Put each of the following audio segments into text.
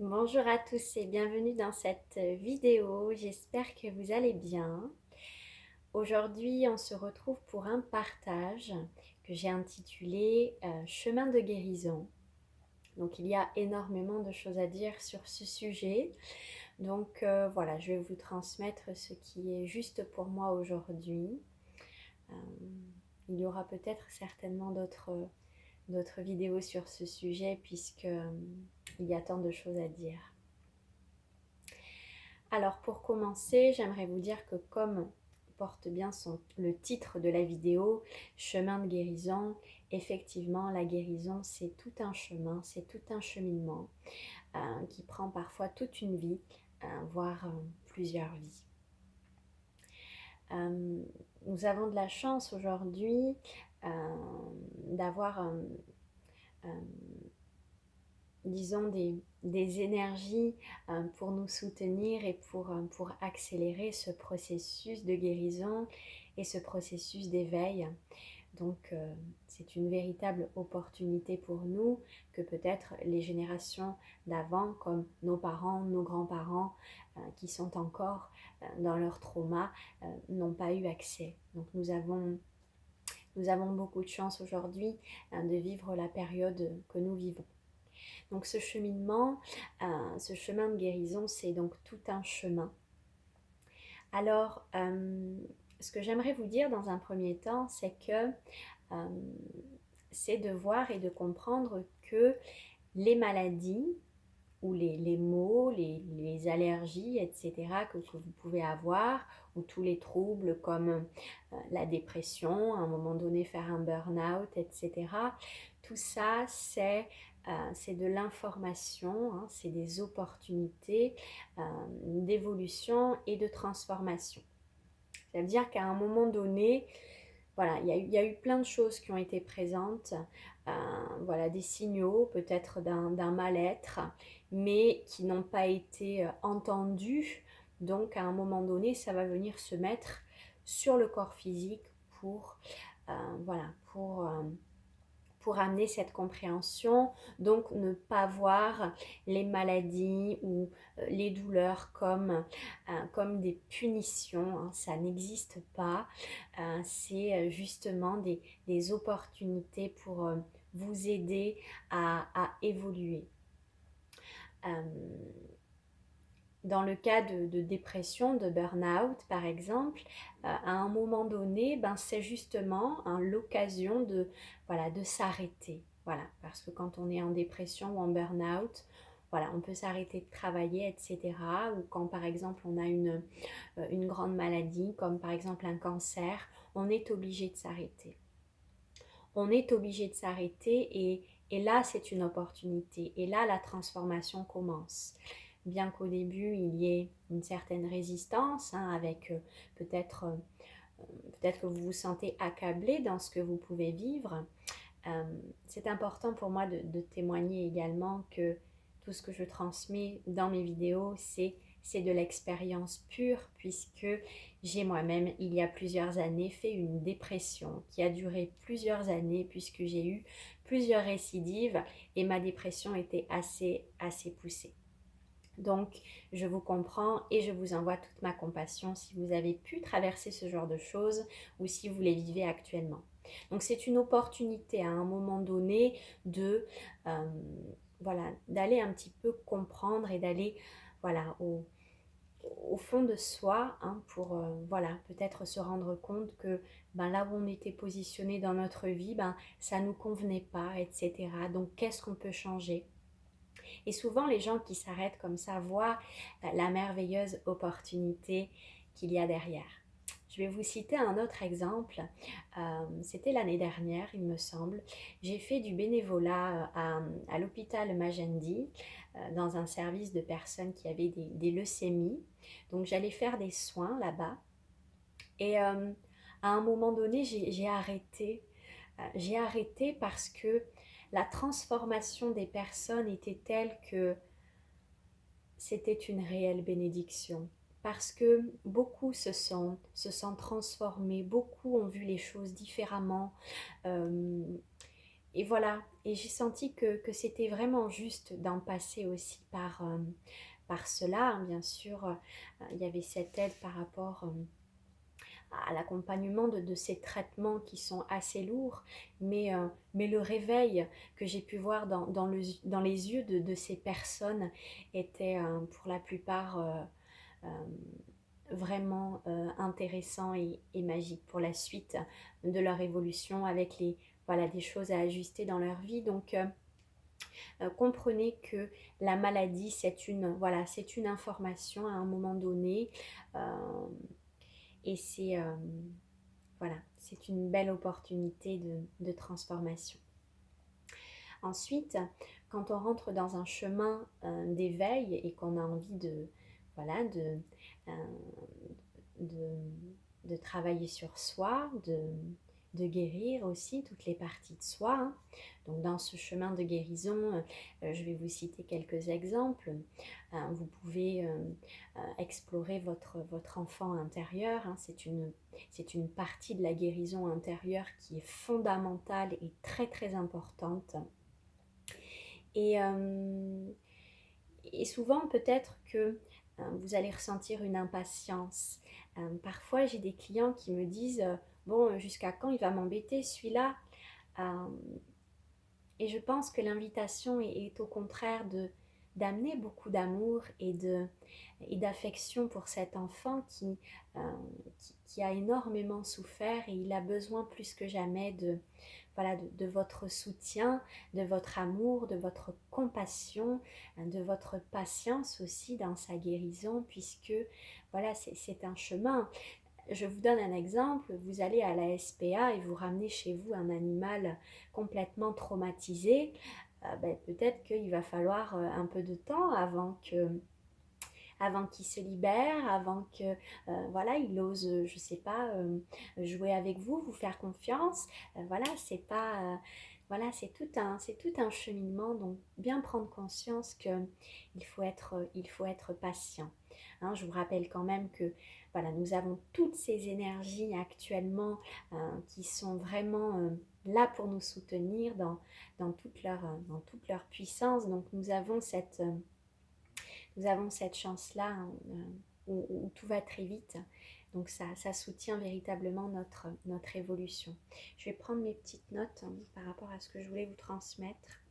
Bonjour à tous et bienvenue dans cette vidéo, j'espère que vous allez bien. Aujourd'hui, on se retrouve pour un partage que j'ai intitulé Chemin de guérison. Donc il y a énormément de choses à dire sur ce sujet. Donc voilà, je vais vous transmettre ce qui est juste pour moi aujourd'hui. Euh, il y aura peut-être certainement d'autres vidéos sur ce sujet puisque il y a tant de choses à dire. Alors pour commencer, j'aimerais vous dire que comme porte bien le titre de la vidéo, chemin de guérison, effectivement la guérison c'est tout un chemin, c'est tout un cheminement qui prend parfois toute une vie, voire plusieurs vies. Nous avons de la chance aujourd'hui d'avoir euh, disons, des énergies pour nous soutenir et pour accélérer ce processus de guérison et ce processus d'éveil. Donc, c'est une véritable opportunité pour nous que peut-être les générations d'avant, comme nos parents, nos grands-parents, qui sont encore dans leur trauma, n'ont pas eu accès. Donc, nous avons beaucoup de chance aujourd'hui de vivre la période que nous vivons. Donc ce cheminement, ce chemin de guérison, c'est donc tout un chemin. Alors, ce que j'aimerais vous dire dans un premier temps, c'est que c'est de voir et de comprendre que les maladies ou les maux, les allergies, etc., que vous pouvez avoir, ou tous les troubles comme la dépression, à un moment donné faire un burn-out, etc., tout ça, c'est de l'information, hein, c'est des opportunités d'évolution et de transformation. Ça veut dire qu'à un moment donné, voilà, il y a eu plein de choses qui ont été présentes, voilà, des signaux peut-être d'un mal-être, mais qui n'ont pas été entendus. Donc à un moment donné, ça va venir se mettre sur le corps physique voilà, pour amener cette compréhension, donc ne pas voir les maladies ou les douleurs comme des punitions, hein, ça n'existe pas, c'est justement des opportunités pour vous aider à évoluer. Euh, Dans le cas de dépression, de burn-out par exemple, à un moment donné, c'est justement l'occasion voilà, de s'arrêter. Voilà, parce que quand on est en dépression ou en burn-out, voilà, on peut s'arrêter de travailler, etc. Ou quand par exemple on a une grande maladie, comme par exemple un cancer, on est obligé de s'arrêter. On est obligé de s'arrêter et là c'est une opportunité. Et là la transformation commence. Bien qu'au début il y ait une certaine résistance, hein, avec peut-être que vous vous sentez accablé dans ce que vous pouvez vivre. C'est important pour moi de témoigner également que tout ce que je transmets dans mes vidéos, c'est de l'expérience pure, puisque j'ai moi-même, il y a plusieurs années, fait une dépression qui a duré plusieurs années, puisque j'ai eu plusieurs récidives et ma dépression était assez poussée. Donc, je vous comprends et je vous envoie toute ma compassion si vous avez pu traverser ce genre de choses ou si vous les vivez actuellement. Donc, c'est une opportunité à un moment donné euh, voilà, d'aller un petit peu comprendre et d'aller voilà, au fond de soi, hein, pour voilà, peut-être se rendre compte que là où on était positionné dans notre vie, ça ne nous convenait pas, etc. Donc, qu'est-ce qu'on peut changer? Et souvent, les gens qui s'arrêtent comme ça voient la merveilleuse opportunité qu'il y a derrière. Je vais vous citer un autre exemple. C'était l'année dernière, il me semble. J'ai fait du bénévolat à l'hôpital Magendie, dans un service de personnes qui avaient des leucémies. Donc, j'allais faire des soins là-bas. Et à un moment donné, j'ai arrêté. J'ai arrêté parce que la transformation des personnes était telle que c'était une réelle bénédiction. Parce que beaucoup se sont transformés, beaucoup ont vu les choses différemment. Euh, et voilà, et j'ai senti que c'était vraiment juste d'en passer aussi par cela, hein. Bien sûr, il y avait cette aide par rapport à l'accompagnement de ces traitements qui sont assez lourds, mais le réveil que j'ai pu voir dans les yeux de ces personnes était pour la plupart euh, vraiment intéressant et magique pour la suite de leur évolution avec voilà, des choses à ajuster dans leur vie. Donc, comprenez que la maladie, voilà, c'est une information à un moment donné. euh, et voilà, c'est une belle opportunité de transformation. Ensuite, quand on rentre dans un chemin d'éveil et qu'on a envie voilà, euh, de, de travailler sur soi, de guérir aussi toutes les parties de soi, hein. Donc dans ce chemin de guérison, je vais vous citer quelques exemples. Vous pouvez explorer votre enfant intérieur, hein. C'est une partie de la guérison intérieure qui est fondamentale et très très importante. Et, euh, et souvent peut-être que vous allez ressentir une impatience. Parfois j'ai des clients qui me disent bon, jusqu'à quand il va m'embêter celui-là. Euh, et je pense que l'invitation est au contraire d'amener beaucoup d'amour et d'affection pour cet enfant euh, qui a énormément souffert, et il a besoin plus que jamais voilà, de votre soutien, de votre amour, de votre compassion, de votre patience aussi dans sa guérison, puisque voilà, c'est un chemin. Je vous donne un exemple, vous allez à la SPA et vous ramenez chez vous un animal complètement traumatisé. Ben, peut-être qu'il va falloir un peu de temps avant qu'il se libère, avant que voilà, il ose, je sais pas, jouer avec vous, vous faire confiance. Voilà, c'est pas voilà, c'est tout un cheminement. Donc bien prendre conscience que il faut être patient. Hein, je vous rappelle quand même que voilà, nous avons toutes ces énergies actuellement qui sont vraiment là pour nous soutenir dans toute leur puissance. Donc nous avons cette chance-là, hein, où tout va très vite. Donc ça soutient véritablement notre évolution. Je vais prendre mes petites notes par rapport à ce que je voulais vous transmettre.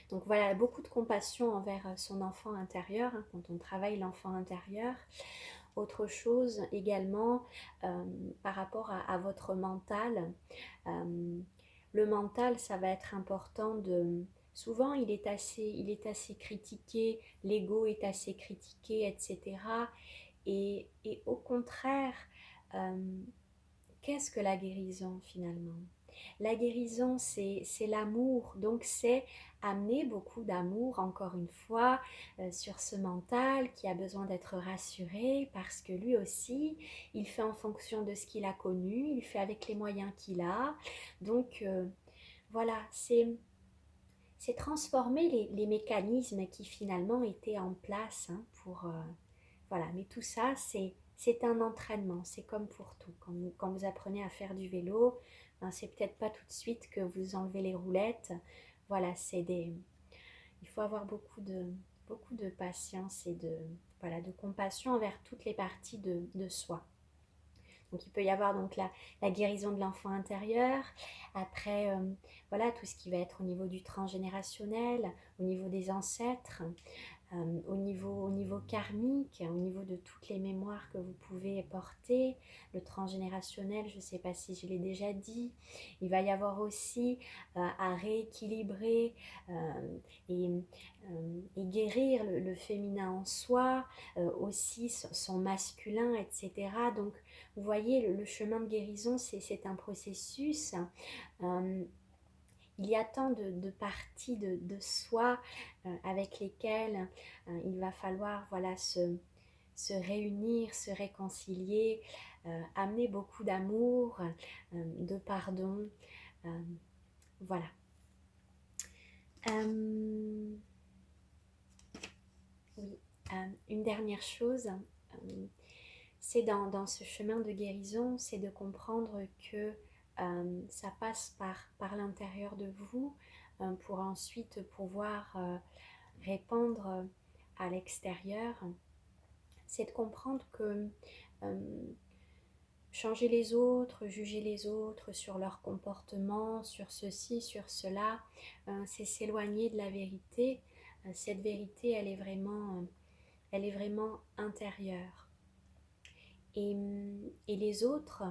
Donc voilà, beaucoup de compassion envers son enfant intérieur, hein, quand on travaille l'enfant intérieur. Autre chose également, par rapport à votre mental. Le mental, ça va être important de... Souvent, il est assez critiqué, l'ego est assez critiqué, etc. Et au contraire, euh, qu'est-ce que la guérison finalement? La guérison, c'est l'amour, donc c'est amener beaucoup d'amour, encore une fois, sur ce mental qui a besoin d'être rassuré parce que lui aussi, il fait en fonction de ce qu'il a connu, il fait avec les moyens qu'il a. Donc voilà, c'est transformer les mécanismes qui finalement étaient en place, hein, pour... voilà, mais tout ça, c'est un entraînement, c'est comme pour tout. Quand vous apprenez à faire du vélo, ben, c'est peut-être pas tout de suite que vous enlevez les roulettes. Voilà, il faut avoir beaucoup de patience et voilà, de compassion envers toutes les parties de soi. Donc il peut y avoir donc la guérison de l'enfant intérieur, après voilà, tout ce qui va être au niveau du transgénérationnel, au niveau des ancêtres, au niveau karmique, au niveau de toutes les mémoires que vous pouvez porter, le transgénérationnel, je ne sais pas si je l'ai déjà dit. Il va y avoir aussi à rééquilibrer et, et guérir le féminin en soi, aussi son masculin, etc. Donc vous voyez, le chemin de guérison, c'est un processus. Euh, il y a tant de parties de soi avec lesquelles il va falloir voilà, se réunir, se réconcilier, amener beaucoup d'amour, de pardon. euh, voilà. Oui, une dernière chose, c'est dans ce chemin de guérison, c'est de comprendre que Ça passe par l'intérieur de vous pour ensuite pouvoir répandre à l'extérieur. C'est de comprendre que changer les autres, juger les autres sur leur comportement, sur ceci, sur cela, c'est s'éloigner de la vérité. Cette vérité, elle est vraiment intérieure. Et les autres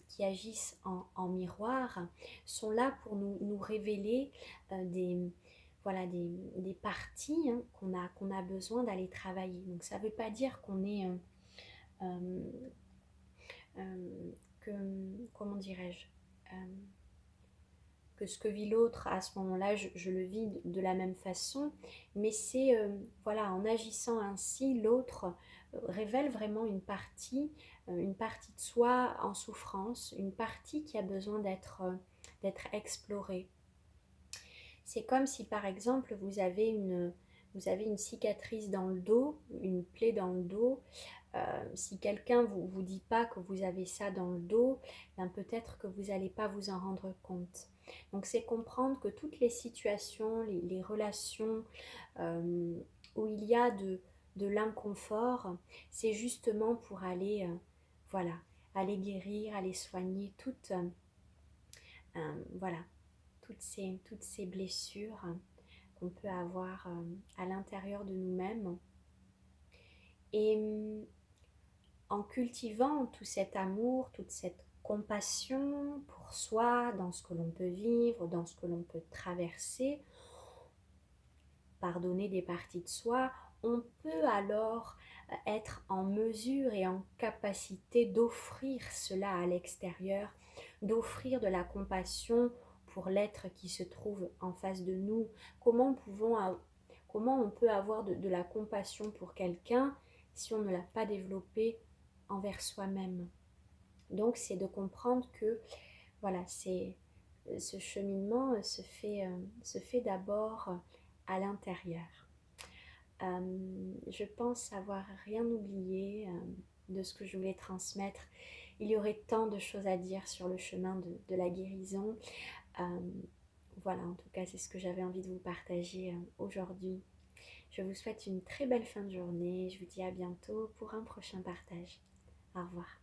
qui agissent en miroir sont là pour nous révéler voilà, des parties qu'on a besoin d'aller travailler. Donc ça ne veut pas dire qu'on est euh, que, comment dirais-je, que ce que vit l'autre à ce moment-là, je le vis de la même façon, mais c'est, voilà, en agissant ainsi, l'autre révèle vraiment une partie de soi en souffrance, une partie qui a besoin d'être explorée. C'est comme si par exemple vous avez une cicatrice dans le dos, une plaie dans le dos. Si quelqu'un vous dit pas que vous avez ça dans le dos, ben peut-être que vous n'allez pas vous en rendre compte. Donc c'est comprendre que toutes les situations, les relations où il y a de l'inconfort, c'est justement pour aller, voilà, aller guérir, aller soigner voilà, toutes ces blessures qu'on peut avoir à l'intérieur de nous-mêmes. Et en cultivant tout cet amour, toute cette compassion pour soi, dans ce que l'on peut vivre, dans ce que l'on peut traverser, pardonner des parties de soi, on peut alors être en mesure et en capacité d'offrir cela à l'extérieur, d'offrir de la compassion pour l'être qui se trouve en face de nous. Comment on peut avoir de la compassion pour quelqu'un si on ne l'a pas développé envers soi-même? Donc c'est de comprendre que voilà, ce cheminement se fait d'abord à l'intérieur. Je pense avoir rien oublié de ce que je voulais transmettre. Il y aurait tant de choses à dire sur le chemin de la guérison. Voilà, en tout cas, c'est ce que j'avais envie de vous partager aujourd'hui. Je vous souhaite une très belle fin de journée. Je vous dis à bientôt pour un prochain partage. Au revoir.